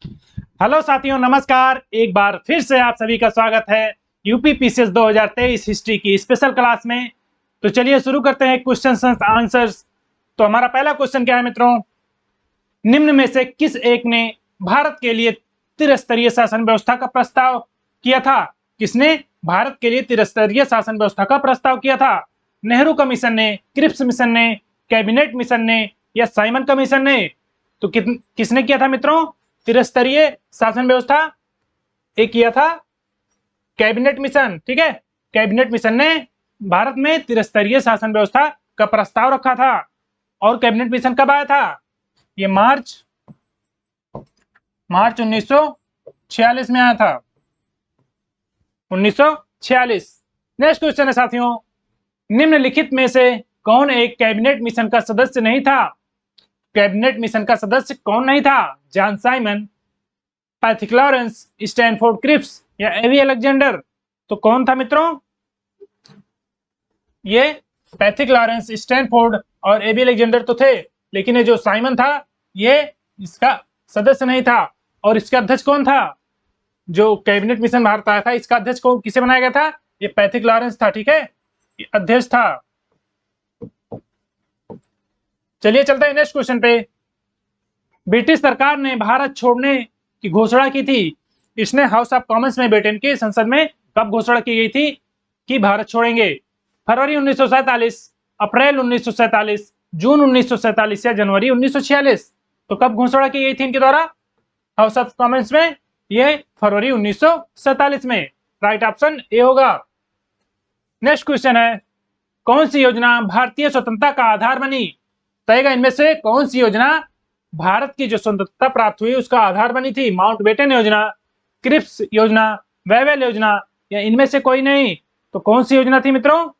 Hello साथियों, नमस्कार। एक बार फिर से आप सभी का स्वागत है यूपी पीसीएस 2023 हिस्ट्री की स्पेशल क्लास में। तो चलिए शुरू करते हैं क्वेश्चन आंसर्स। तो हमारा पहला क्वेश्चन क्या है मित्रों, निम्न में से किस एक ने भारत के लिए त्रिस्तरीय शासन व्यवस्था का प्रस्ताव किया था? किसने भारत के लिए त्रिस्तरीय शासन व्यवस्था का प्रस्ताव किया था? नेहरू कमीशन ने, क्रिप्स मिशन ने, कैबिनेट मिशन ने या साइमन कमीशन ने? तो किसने किया था मित्रों त्रिस्तरीय शासन व्यवस्था? एक किया था कैबिनेट मिशन। ठीक है, कैबिनेट मिशन ने भारत में त्रिस्तरीय शासन व्यवस्था का प्रस्ताव रखा था। और कैबिनेट मिशन कब आया था? ये मार्च 1946 में आया था। 1946। नेक्स्ट क्वेश्चन है साथियों, निम्नलिखित में से कौन एक कैबिनेट मिशन का सदस्य नहीं था? कैबिनेट मिशन का सदस्य कौन नहीं था? John Simon, Pethick Lawrence, Stafford Cripps या एवी अलेक्जेंडर? तो कौन था मित्रों? ये पैथिक लॉरेंस, स्टैनफोर्ड और एवी अलेक्जेंडर तो थे, लेकिन ये जो साइमन था ये इसका सदस्य नहीं था। और इसका अध्यक्ष कौन था? जो कैबिनेट मिशन भारत आया था, इसका अध्यक्ष कौन, किसे बनाया गया था? ये पैथिक लॉरेंस था। ठीक है, ये अध्यक्ष था। चलिए चलते हैं नेक्स्ट क्वेश्चन पे। ब्रिटिश सरकार ने भारत छोड़ने की घोषणा की थी। इसने हाउस ऑफ कॉमन्स में, ब्रिटेन की संसद में कब घोषणा की गई थी कि भारत छोड़ेंगे? फरवरी 1947, अप्रैल 1947, जून 1947 या जनवरी 1946? तो कब घोषणा की गई थी इनके द्वारा हाउस ऑफ कॉमन्स में? ये फरवरी 1947 में। राइट ऑप्शन ए होगा। नेक्स्ट क्वेश्चन है, कौन सी योजना भारतीय स्वतंत्रता का आधार बनी? बताइएगा इनमें से कौन सी योजना भारत की जो स्वतंत्रता प्राप्त हुई उसका आधार बनी थी? माउंटबेटन योजना, क्रिप्स योजना, वेवेल योजना या इनमें से कोई नहीं? तो कौन सी योजना थी मित्रों?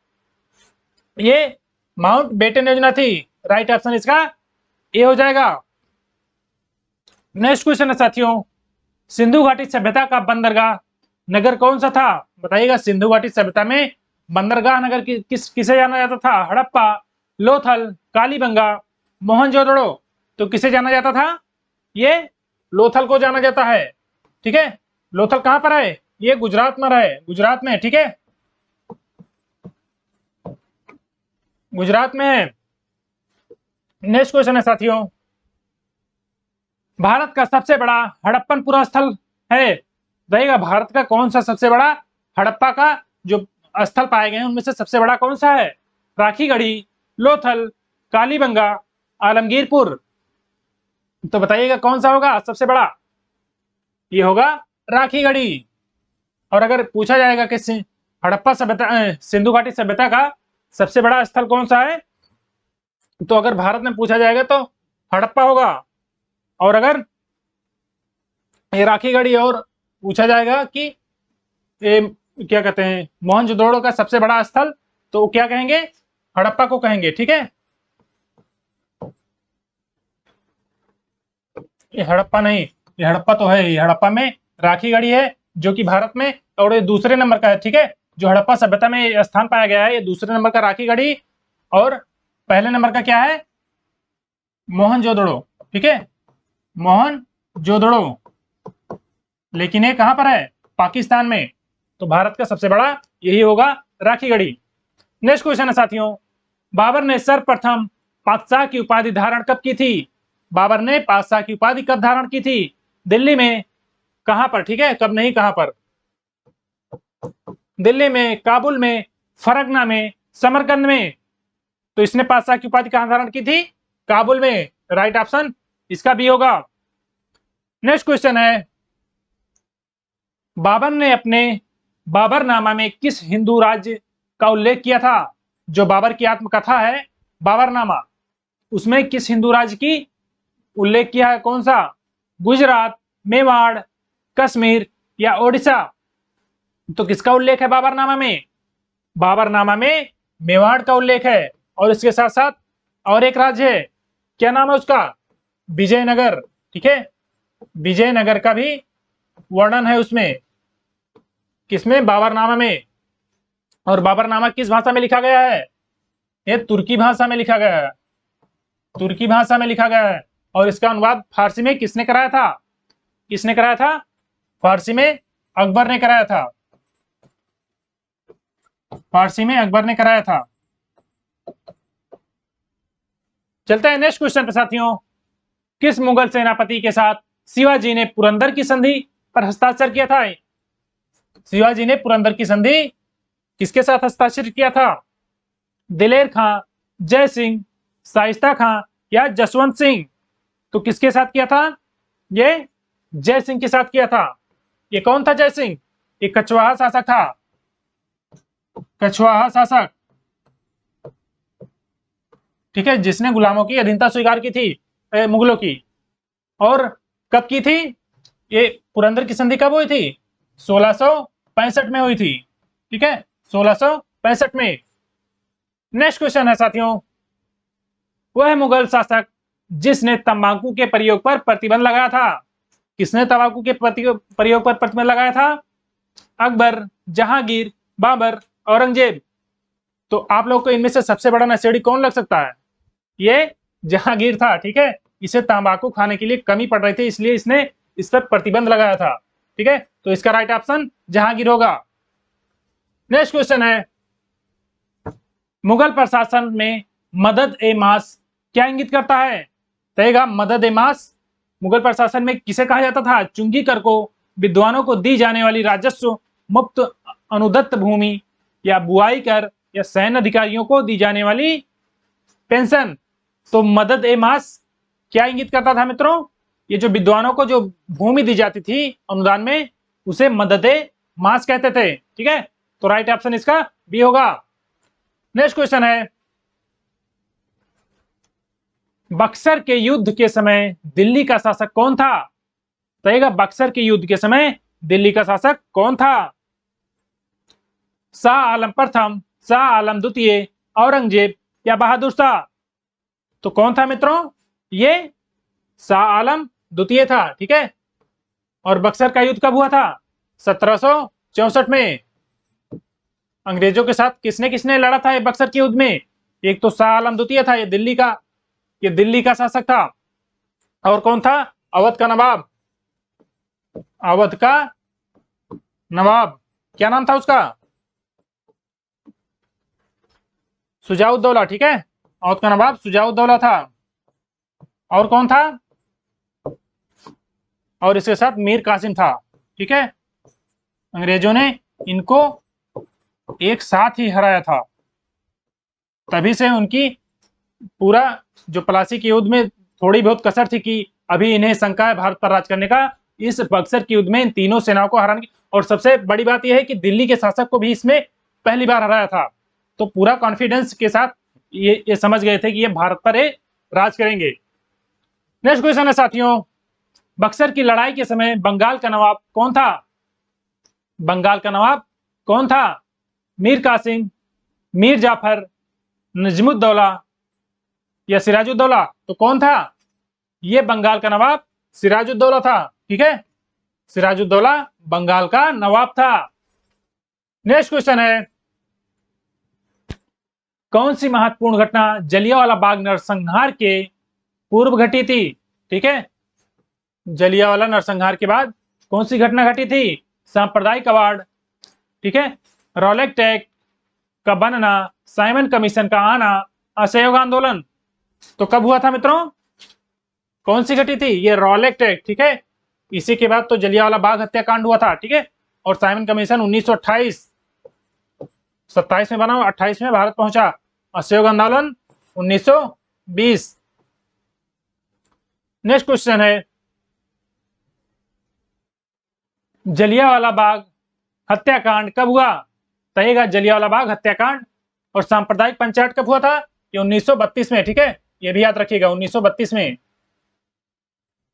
ये माउंटबेटन योजना थी। राइट ऑप्शन इसका ए हो जाएगा। नेक्स्ट क्वेश्चन है साथियों, सिंधु घाटी सभ्यता का बंदरगाह नगर कौन सा था? बताइएगा सिंधु घाटी सभ्यता में बंदरगाह नगर किसे जाना जाता था? हड़प्पा, लोथल, कालीबंगा, मोहनजोदड़ो? तो किसे जाना जाता था? ये लोथल को जाना जाता है। ठीक है, लोथल कहां पर है? ये गुजरात में है, गुजरात में। ठीक है, गुजरात में है। नेक्स्ट क्वेश्चन है साथियों, भारत का सबसे बड़ा हड़प्पन पुरा स्थल है। बताइएगा भारत का कौन सा सबसे बड़ा हड़प्पा का जो स्थल पाए गए हैं उनमें से सबसे बड़ा कौन सा है? राखीगढ़ी, लोथल, कालीबंगा, आलमगीरपुर? तो बताइएगा कौन सा होगा सबसे बड़ा? ये होगा राखीगढ़ी। और अगर पूछा जाएगा कि हड़प्पा सभ्यता, सिंधु घाटी सभ्यता का सबसे बड़ा स्थल कौन सा है, तो अगर भारत में पूछा जाएगा तो हड़प्पा होगा। और अगर ये राखीगढ़ी और पूछा जाएगा कि ये क्या कहते हैं मोहनजोदड़ो का सबसे बड़ा स्थल, तो क्या कहेंगे? हड़प्पा को कहेंगे। ठीक है, ये हड़प्पा नहीं, ये हड़प्पा तो है, ये हड़प्पा में राखीगढ़ी है जो कि भारत में, और ये दूसरे नंबर का है। ठीक है, जो हड़प्पा सभ्यता में स्थान पाया गया है ये दूसरे नंबर का राखीगढ़ी, और पहले नंबर का क्या है? मोहनजोदड़ो। ठीक है, मोहनजोदड़ो। लेकिन ये कहां पर है? पाकिस्तान में। तो भारत का सबसे बड़ा यही होगा राखीगढ़ी। नेक्स्ट क्वेश्चन है साथियों, बाबर ने सर्वप्रथम पातशाह की उपाधि धारण कब की थी? बाबर ने पातशाह की उपाधि कब धारण की थी? दिल्ली में, कहां पर? ठीक है, कब नहीं, कहां पर? दिल्ली में, काबुल में, फरगना में, समरकंद में? तो इसने पातशाह की उपाधि कहां धारण की थी? काबुल में। राइट ऑप्शन इसका भी होगा। नेक्स्ट क्वेश्चन है, बाबर ने अपने बाबरनामा में किस हिंदू राज्य का उल्लेख किया था? जो बाबर की आत्मकथा है बाबरनामा, उसमें किस हिंदू राज्य की उल्लेख किया है? कौन सा? गुजरात, मेवाड़, कश्मीर या ओडिशा? तो किसका उल्लेख है बाबरनामा में? बाबरनामा में मेवाड़ का उल्लेख है। और इसके साथ साथ और एक राज्य है, क्या नाम है उसका? विजयनगर। ठीक है, विजयनगर का भी वर्णन है उसमें। किसमें? बाबरनामा में। और बाबरनामा किस भाषा में लिखा गया है? ये तुर्की भाषा में लिखा गया है, तुर्की भाषा में लिखा गया है। और इसका अनुवाद फारसी में किसने कराया था? किसने कराया था? फारसी में अकबर ने कराया था। फारसी में अकबर ने कराया था। चलते हैं नेक्स्ट क्वेश्चन पे साथियों। किस मुगल सेनापति के साथ शिवाजी ने पुरंदर की संधि पर हस्ताक्षर किया था? शिवाजी ने पुरंदर की संधि किसके साथ हस्ताक्षर किया था? दिलेर खां, जय सिंह, शाइस्ता खां या जसवंत सिंह? तो किसके साथ किया था? ये जय सिंह के साथ किया था। ये कौन था जय सिंह? ये कछवाहा शासक था। कछवाहा शासक, ठीक है, जिसने गुलामों की अधीनता स्वीकार की थी मुगलों की। और कब की थी ये पुरंदर की संधि? कब हुई थी? 1665 में हुई थी। ठीक है, 1665 में। नेक्स्ट क्वेश्चन है साथियों, वह मुगल शासक जिसने तंबाकू के प्रयोग पर प्रतिबंध लगाया था? किसने तंबाकू के प्रयोग पर प्रतिबंध लगाया था? अकबर, जहांगीर, बाबर, औरंगजेब? तो आप लोग को इनमें से सबसे बड़ा नशेड़ी कौन लग सकता है? ये जहांगीर था। ठीक है, इसे तंबाकू खाने के लिए कमी पड़ रही थी, इसलिए इसने इस पर प्रतिबंध लगाया था। ठीक है, तो इसका राइट ऑप्शन जहांगीर होगा। नेक्स्ट क्वेश्चन है, मुगल प्रशासन में मदद ए मास क्या इंगित करता है? कहेगा मदद ए मास मुगल प्रशासन में किसे कहा जाता था? चुंगी कर को, विद्वानों को दी जाने वाली राजस्व, मुक्त अनुदत्त भूमि, या बुआई कर, या सैन्य अधिकारियों को दी जाने वाली पेंशन? तो मदद ए मास क्या इंगित करता था मित्रों? ये जो विद्वानों को जो भूमि दी जाती थी अनुदान में, उसे मदद ए मास कहते थे। ठीक है, तो राइट ऑप्शन इसका बी होगा। नेक्स्ट क्वेश्चन है, बक्सर के युद्ध के समय दिल्ली का शासक कौन था? कहेगा बक्सर के युद्ध के समय दिल्ली का शासक कौन था? शाह आलम प्रथम, शाह आलम द्वितीय, औरंगजेब या बहादुर शाह? तो कौन था मित्रों? ये शाह आलम द्वितीय था। ठीक है, और बक्सर का युद्ध कब हुआ था? 1764 में। अंग्रेजों के साथ किसने किसने लड़ा था ये बक्सर के युद्ध में? एक तो शाह आलम द्वितीय था, ये दिल्ली का शासक था। और कौन था? अवध का नवाब। अवध का नवाब, क्या नाम था उसका? शुजाउद्दौला। ठीक है, अवध का नवाब शुजाउद्दौला था। और कौन था? और इसके साथ मीर कासिम था। ठीक है, अंग्रेजों ने इनको एक साथ ही हराया था, तभी से उनकी पूरा जो प्लासी के युद्ध में थोड़ी बहुत कसर थी कि अभी इन्हें शंका है भारत पर राज करने का, इस बक्सर के युद्ध में इन तीनों सेनाओं को हराने की। और सबसे बड़ी बात यह है कि दिल्ली के शासक को भी इसमें पहली बार हराया था, तो पूरा कॉन्फिडेंस के साथ ये समझ गए थे कि ये भारत पर राज करेंगे। नेक्स्ट क्वेश्चन है साथियों, बक्सर की लड़ाई के समय बंगाल का नवाब कौन था? बंगाल का नवाब कौन था? मीर कासिम, मीर जाफर, नजमुद्दौला या सिराजुद्दौला? तो कौन था? ये बंगाल का नवाब सिराजुद्दौला था। ठीक है, सिराजुद्दौला बंगाल का नवाब था। नेक्स्ट क्वेश्चन है, कौन सी महत्वपूर्ण घटना जलियांवाला बाग नरसंहार के पूर्व घटी थी? ठीक है, जलियांवाला नरसंहार के बाद कौन सी घटना घटी थी? सांप्रदायिक अवार्ड, ठीक है, रॉलेट एक्ट का बनना, साइमन कमीशन का आना, असहयोग आंदोलन? तो कब हुआ था मित्रों? कौन सी घटी थी? ये रॉलेट एक्ट। ठीक है, इसी के बाद तो जलियांवाला बाग हत्याकांड हुआ था। ठीक है, और साइमन कमीशन 1928 27 में बना, 28 में भारत पहुंचा। असहयोग आंदोलन 1920। नेक्स्ट क्वेश्चन है, जलियांवाला बाग हत्याकांड कब हुआ? कहेगा जलियांवाला बाग हत्याकांड और सांप्रदायिक पंचायत कब हुआ था? ये 1932 में। ठीक है, ये भी याद रखिएगा, 1932 में।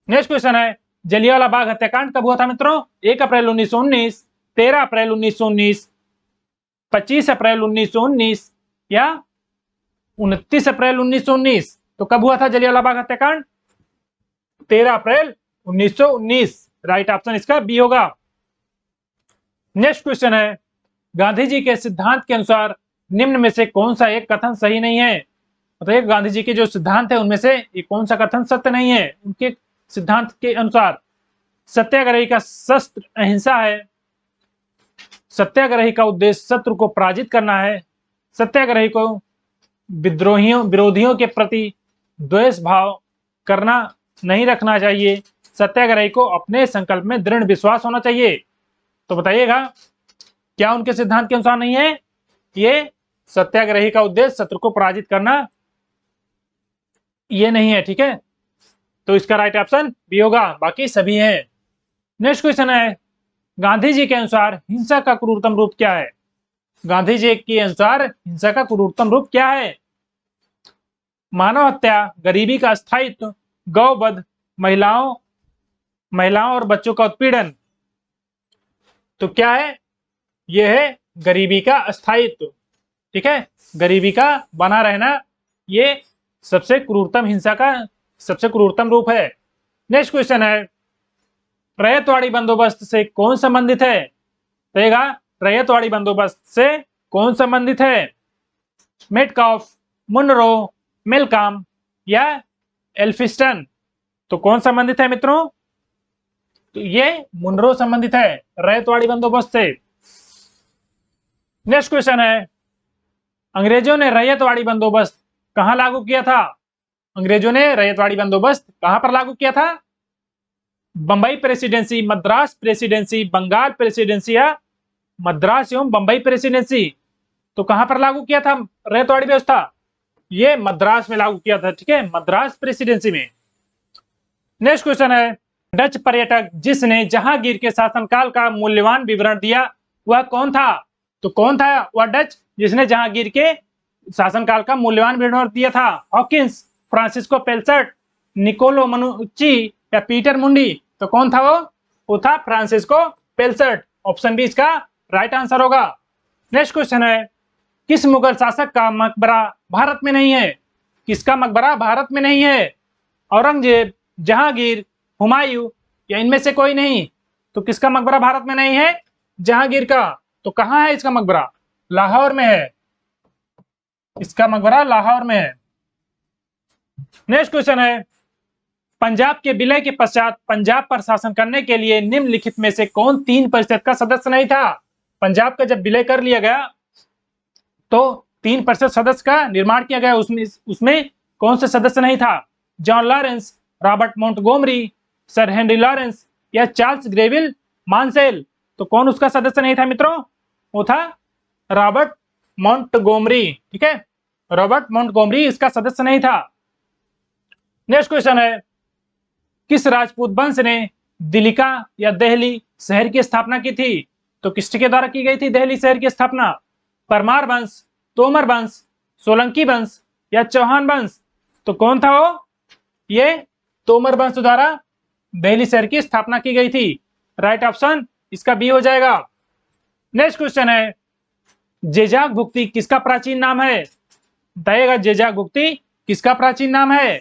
नेक्स्ट क्वेश्चन है, जलियांवाला बाग हत्याकांड कब हुआ था मित्रों? 1 अप्रैल 1919, 13 अप्रैल 1919, 25 अप्रैल 1919 या 29 अप्रैल 1919? तो कब हुआ था जलियांवाला बाग हत्याकांड? 13 अप्रैल 1919। राइट ऑप्शन इसका बी होगा। नेक्स्ट क्वेश्चन है, गांधी जी के सिद्धांत के अनुसार निम्न में से कौन सा एक कथन सही नहीं है? बताइए, गांधी जी के जो सिद्धांत है उनमें से ये कौन सा कथन सत्य नहीं है उनके सिद्धांत के अनुसार? सत्याग्रही का शस्त्र अहिंसा है। सत्याग्रही का उद्देश्य शत्रु को पराजित करना है। सत्याग्रही को विरोधियों के प्रति द्वेष भाव करना नहीं रखना चाहिए। सत्याग्रही को अपने संकल्प में दृढ़ विश्वास होना चाहिए। तो बताइएगा क्या उनके सिद्धांत के अनुसार नहीं है? ये सत्याग्रही का उद्देश्य शत्रु को पराजित करना ये नहीं है। ठीक है, तो इसका राइट ऑप्शन बी होगा, बाकी सभी है। नेक्स्ट क्वेश्चन है, गांधी जी के अनुसार हिंसा का क्रूरतम रूप क्या है? गांधी जी के अनुसार हिंसा का क्रूरतम रूप क्या है? मानव हत्या, गरीबी का स्थायित्व, गौवध, महिलाओं और बच्चों का उत्पीड़न। तो क्या है? यह है गरीबी का स्थायित्व। ठीक है, गरीबी का बना रहना ये सबसे क्रूरतम हिंसा का सबसे क्रूरतम रूप है। नेक्स्ट क्वेश्चन है, रैयतवाड़ी बंदोबस्त से कौन संबंधित है? रहेगा रैयतवाड़ी बंदोबस्त से कौन संबंधित है? मेटकाफ, मुनरो, मेलकाम या एल्फिस्टन। तो कौन संबंधित है मित्रों? तो ये मुनरो संबंधित है रैयतवाड़ी बंदोबस्त से। नेक्स्ट क्वेश्चन है, अंग्रेजों ने रैयतवाड़ी बंदोबस्त कहां लागू किया था? अंग्रेजों ने रैयतवाड़ी बंदोबस्त कहां पर लागू किया था? Bombay presidency, Madras presidency, Bengal presidency या मद्रास एवं बंबई प्रेसिडेंसी। तो कहां पर लागू किया था रैयतवाड़ी व्यवस्था? ये मद्रास में लागू किया था। ठीक है, मद्रास प्रेसिडेंसी में। नेक्स्ट क्वेश्चन है, डच पर्यटक जिसने जहांगीर के शासनकाल का मूल्यवान विवरण दिया वह कौन था? तो कौन था वह डच जिसने जहांगीर के शासनकाल का मूल्यवान विवरण दिया था? हॉकिंस, फ्रांसिस्को पेल्सर्ट, निकोलो मनुची या पीटर मुंडी। तो कौन था वो था फ्रांसिस्को पेल्सर्ट। ऑप्शन बी इसका राइट आंसर होगा। नेक्स्ट क्वेश्चन है, किस मुगल शासक का मकबरा भारत में नहीं है? किसका मकबरा भारत में नहीं है? औरंगजेब, जहांगीर, हुमायूं या इनमें से कोई नहीं। तो किसका मकबरा भारत में नहीं है? जहांगीर का। तो कहां है इसका मकबरा? लाहौर में है। इसका मकबरा लाहौर में है। नेक्स्ट क्वेश्चन है, पंजाब के विलय के पश्चात पंजाब पर शासन करने के लिए निम्नलिखित में से कौन 3% का सदस्य नहीं था? पंजाब का जब विलय कर लिया गया तो 3% सदस्य का निर्माण किया गया, उसमें कौन से सदस्य नहीं था? John Lawrence, Robert Montgomery, sir Henry Lawrence या चार्ल्स ग्रेविल मानसेल। तो कौन उसका सदस्य नहीं था मित्रों? वो था रॉबर्ट मोंटगोमरी। ठीक है, रॉबर्ट मोंटगोमरी इसका सदस्य नहीं था। नेक्स्ट क्वेश्चन है, किस राजपूत वंश ने दिल्लिका या दिल्ली शहर की स्थापना की थी? तो किसके द्वारा की गई थी दिल्ली शहर की स्थापना? परमार वंश, तोमर वंश, सोलंकी वंश या चौहान वंश। तो कौन था वो? ये तोमर वंश द्वारा दिल्ली शहर की स्थापना की गई थी। राइट ऑप्शन इसका बी हो जाएगा। नेक्स्ट क्वेश्चन है, जेजाक भुक्ति किसका प्राचीन नाम है? बताइएगा जेजाक भुक्ति किसका प्राचीन नाम है?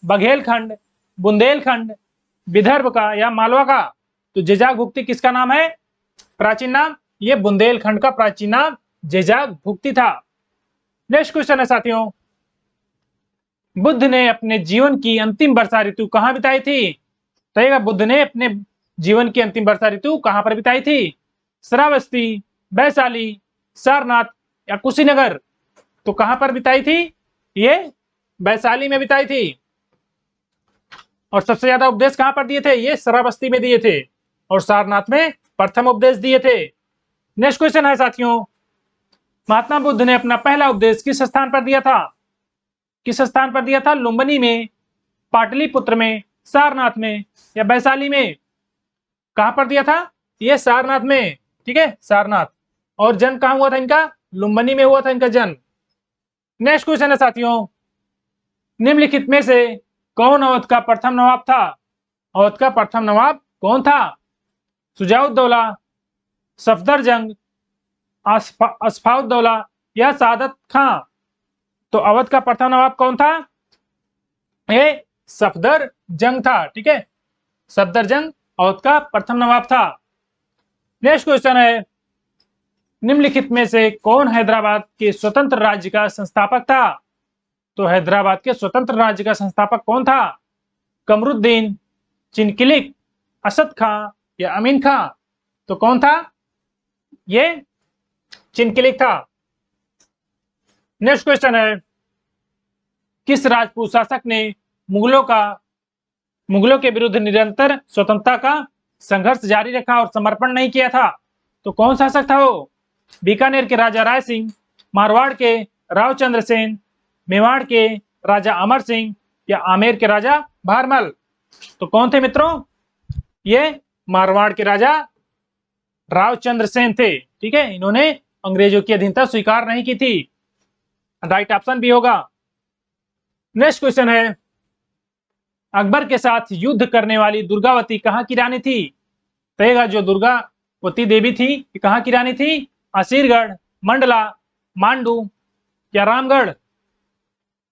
बघेलखंड, बुंदेलखंड, विदर्भ का या मालवा का। तो जेजाक भुक्ति किसका नाम है प्राचीन नाम? ये बुंदेलखंड का प्राचीन नाम जेजाक भुक्ति था। नेक्स्ट क्वेश्चन है साथियों, बुद्ध ने अपने जीवन की अंतिम वर्षा ऋतु कहां बिताई थी? बताइएगा बुद्ध ने अपने जीवन की अंतिम वर्षा ऋतु कहां पर बिताई थी? श्रावस्ती, वैशाली, सारनाथ या कुशीनगर। तो कहां पर बिताई थी? ये वैशाली में बिताई थी। और सबसे ज्यादा उपदेश कहां पर दिए थे? ये श्रावस्ती में दिए थे और सारनाथ में प्रथम उपदेश दिए थे। नेक्स्ट क्वेश्चन है साथियों, महात्मा बुद्ध ने अपना पहला उपदेश किस स्थान पर दिया था? किस स्थान पर दिया था? लुम्बिनी में, पाटलिपुत्र में, सारनाथ में या वैशाली में? कहां पर दिया था? ये सारनाथ में। ठीक है, सारनाथ। और जन्म कहां हुआ था इनका? लुम्बिनी में हुआ था इनका जन्म। नेक्स्ट क्वेश्चन है साथियों, निम्नलिखित में से कौन अवध का प्रथम नवाब था? अवध का प्रथम नवाब कौन था? सुजाउद्दौला, सफदरजंग, अस्फाउद्दौला या सादत खां। तो अवध का प्रथम नवाब कौन था? ये सफदरजंग था। ठीक है, सफदरजंग अवध का प्रथम नवाब था। नेक्स्ट क्वेश्चन है, निम्नलिखित में से कौन हैदराबाद के स्वतंत्र राज्य का संस्थापक था? तो हैदराबाद के स्वतंत्र राज्य का संस्थापक कौन था? कमरुद्दीन, चिनकिलिक, असद खां या अमीन खां? तो कौन था? ये चिनकिलिक था। नेक्स्ट क्वेश्चन है, किस राजपूत शासक ने मुगलों के विरुद्ध निरंतर स्वतंत्रता का संघर्ष जारी रखा और समर्पण नहीं किया था? तो कौन शासक था वो? बीकानेर के राजा राय सिंह, मारवाड़ के रावचंद्र सेन, मेवाड़ के राजा अमर सिंह या आमेर के राजा भारमल? तो कौन थे मित्रों? ये मारवाड़ के राजा रावचंद्र सेन थे। ठीक है, इन्होंने अंग्रेजों की अधीनता स्वीकार नहीं की थी। राइट ऑप्शन भी होगा। नेक्स्ट क्वेश्चन है, अकबर के साथ युद्ध करने वाली दुर्गावती कहाँ की रानी थी? कहेगा जो दुर्गावती देवी थी ये कहाँ की रानी थी? असीरगढ़, मंडला, मांडू या रामगढ़?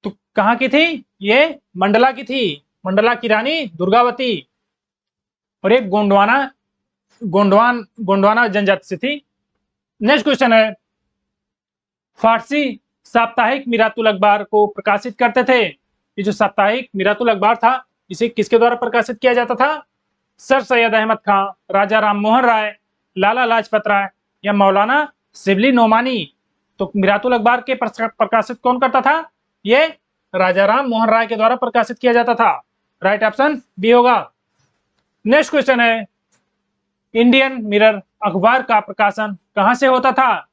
तो कहाँ की थी? ये मंडला की थी। मंडला की रानी दुर्गावती, और एक गोंडवाना जनजाति से थी। नेक्स्ट क्वेश्चन है, फारसी साप्ताहिक मिरातुल अखबार को प्रकाशित करते थे। ये जो साप्ताहिक मिरातुल अखबार था इसे किसके द्वारा प्रकाशित किया जाता था? सर सैयद अहमद खां, राजा राम मोहन राय, लाला लाजपत राय या मौलाना शिबली नोमानी? तो मिरातुल अखबार के प्रकाशित कौन करता था? ये राजा राम मोहन राय के द्वारा प्रकाशित किया जाता था। राइट ऑप्शन बी होगा। नेक्स्ट क्वेश्चन है, इंडियन मिरर अखबार का प्रकाशन कहां से होता था?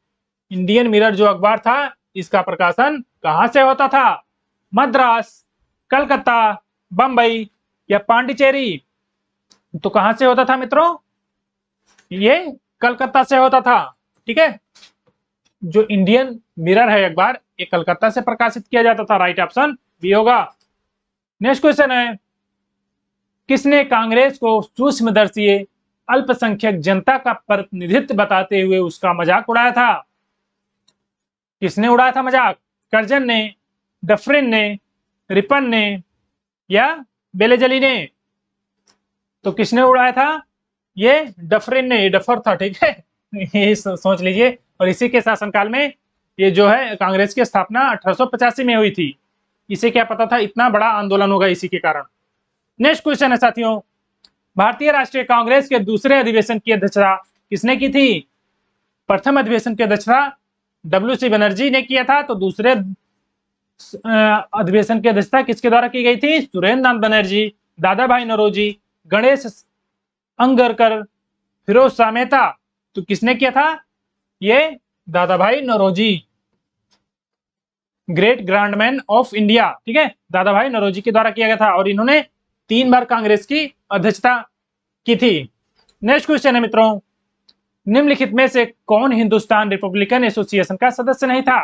इंडियन मिरर जो अखबार था इसका प्रकाशन कहां से होता था? मद्रास, कलकत्ता, बंबई या पांडिचेरी? तो कहां से होता था मित्रों? ये कलकत्ता से होता था। ठीक है, जो इंडियन मिरर है अखबार ये कलकत्ता से प्रकाशित किया जाता था। राइट ऑप्शन बी होगा। नेक्स्ट क्वेश्चन है, किसने कांग्रेस को सूक्ष्मदर्शी अल्पसंख्यक जनता का प्रतिनिधित्व बताते हुए उसका मजाक उड़ाया था? किसने उड़ाया था मजाक? कर्जन ने, डफरिन ने, रिपन ने या बेलेजली ने? तो किसने उड़ाया था? ये डफरिन ने, डफर था। ठीक है, ये सोच लीजिए। और इसी के शासनकाल में ये जो है कांग्रेस की स्थापना 1885 में हुई थी। इसे क्या पता था इतना बड़ा आंदोलन होगा इसी के कारण। नेक्स्ट क्वेश्चन है साथियों, भारतीय राष्ट्रीय कांग्रेस के दूसरे अधिवेशन की अध्यक्षता किसने की थी? प्रथम अधिवेशन की अध्यक्षता WC बनर्जी ने किया था, तो दूसरे अधिवेशन की अध्यक्षता किसके द्वारा की गई थी? सुरेंद्र नाथ बनर्जी, दादा भाई नौरोजी, गणेश अंगरकर, फिरोज शाह मेहता? तो किसने किया था? ये दादा भाई नौरोजी, ग्रेट ग्रैंडमैन ऑफ इंडिया। ठीक है, दादा भाई नौरोजी के द्वारा किया गया था और इन्होंने 3 बार कांग्रेस की अध्यक्षता की थी। नेक्स्ट क्वेश्चन है मित्रों, निम्नलिखित में से कौन हिंदुस्तान रिपब्लिकन एसोसिएशन का सदस्य नहीं था?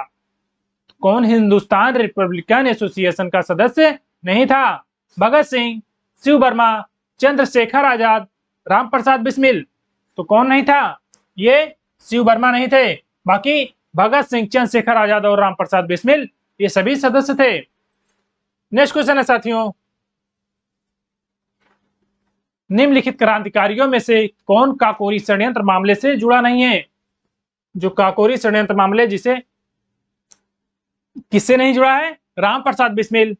कौन हिंदुस्तान रिपब्लिकन एसोसिएशन का सदस्य नहीं था? भगत सिंह, शिव वर्मा, चंद्रशेखर आजाद, रामप्रसाद बिस्मिल? तो कौन नहीं था? ये शिव वर्मा नहीं थे, बाकी भगत सिंह, चंद्रशेखर आजाद और रामप्रसाद बिस्मिल ये सभी सदस्य थे। नेक्स्ट क्वेश्चन है साथियों, निम्नलिखित क्रांतिकारियों में से कौन काकोरी षड्यंत्र मामले से जुड़ा नहीं है? जो काकोरी षड्यंत्र मामले जिसे किससे नहीं जुड़ा है? रामप्रसाद बिस्मिल,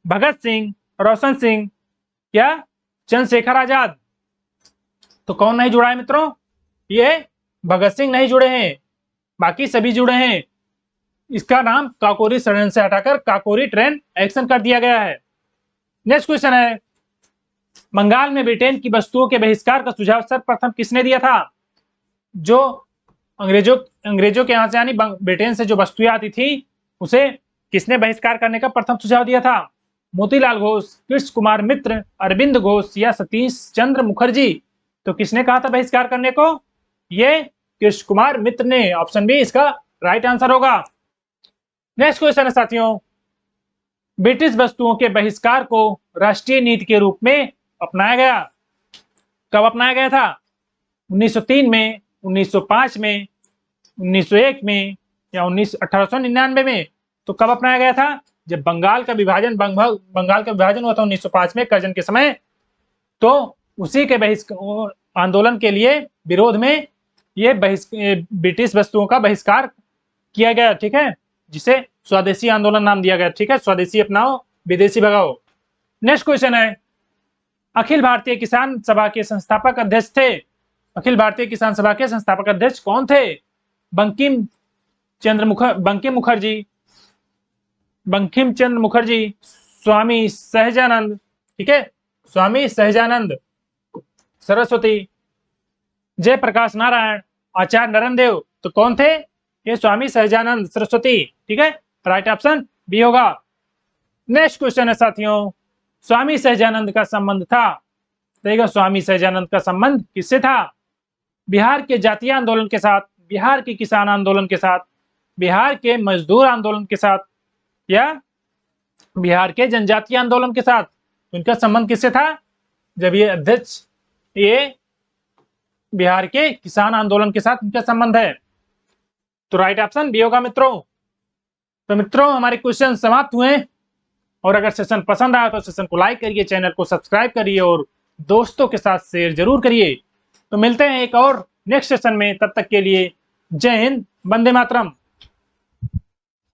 भगत सिंह, रोशन सिंह या चंद्रशेखर आजाद? तो कौन नहीं जुड़ा है मित्रों? ये भगत सिंह नहीं जुड़े हैं, बाकी सभी जुड़े हैं। इसका नाम काकोरी षड्यंत्र से हटाकर काकोरी ट्रेन एक्शन कर दिया गया है। नेक्स्ट क्वेश्चन है, बंगाल में ब्रिटेन की वस्तुओं के बहिष्कार का सुझाव सर्वप्रथम किसने दिया था? जो अंग्रेजों के यहाँ से यानी ब्रिटेन से जो वस्तुएं आती थी उसे किसने बहिष्कार करने का प्रथम सुझाव दिया था? मोतीलाल घोष, कृष्ण कुमार मित्र, अरविंद घोष या सतीश चंद्र मुखर्जी? तो किसने कहा था बहिष्कार करने को? ये कृष्ण कुमार मित्र ने। ऑप्शन बी इसका राइट आंसर होगा। नेक्स्ट क्वेश्चन है साथियों, ब्रिटिश वस्तुओं के बहिष्कार को राष्ट्रीय नीति के रूप में अपनाया गया। कब अपनाया गया था? 1903 में, 1905 में, 1901 में या 1899 में? तो कब अपनाया गया था? जब बंगाल का विभाजन हुआ था 1905 में कर्जन के समय, तो उसी के आंदोलन के लिए विरोध में ये ब्रिटिश वस्तुओं का बहिष्कार किया गया। ठीक है, जिसे स्वदेशी आंदोलन नाम दिया गया। ठीक है, स्वदेशी अपनाओ विदेशी भगाओ। नेक्स्ट क्वेश्चन है, अखिल भारतीय किसान सभा के संस्थापक अध्यक्ष थे? अखिल भारतीय किसान सभा के संस्थापक अध्यक्ष कौन थे? बंकिम चंद्र मुखर्जी, बंकिम चंद्र मुखर्जी, स्वामी सहजानंद, ठीक है, स्वामी सहजानंद सरस्वती, जयप्रकाश नारायण, आचार्य नरेंद्र देव। तो कौन थे? ये स्वामी सहजानंद सरस्वती, ठीक है, राइट ऑप्शन बी होगा। नेक्स्ट क्वेश्चन है साथियों, स्वामी सहजानंद का संबंध था, देखिएगा स्वामी सहजानंद का संबंध किससे था? बिहार के जातीय आंदोलन के साथ, बिहार के किसान आंदोलन के साथ, बिहार के मजदूर आंदोलन के साथ, या बिहार के जनजातीय आंदोलन के साथ? उनका संबंध किससे था? जब ये अध्यक्ष, ये बिहार के किसान आंदोलन के साथ उनका संबंध है। तो राइट ऑप्शन बी होगा मित्रों। तो मित्रों हमारे क्वेश्चन समाप्त हुए, और अगर सेशन पसंद आया तो सेशन को लाइक करिए, चैनल को सब्सक्राइब करिए और दोस्तों के साथ शेयर जरूर करिए। तो मिलते हैं एक और नेक्स्ट सेशन में, तब तक के लिए जय हिंद, वंदे मातरम।